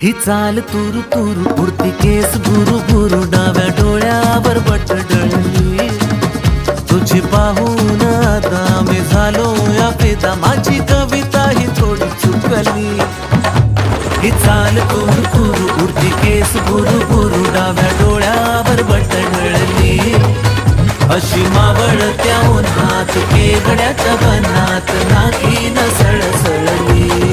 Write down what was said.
ही चाल तुरु तुरु उडती केस भुरु भुरु डाव्या डोळ्यावर बट डळली तुझी पाहून आता मी झालो या फिदा माझी कविता ही थोडी चुकली ही चाल तुरु तुरु उडती केस भुरु भुरु डाव्या डोळ्यावर बट डळली अशी मावळत्या उन्हात केवड्याच्या बनात नाकी न सळसळली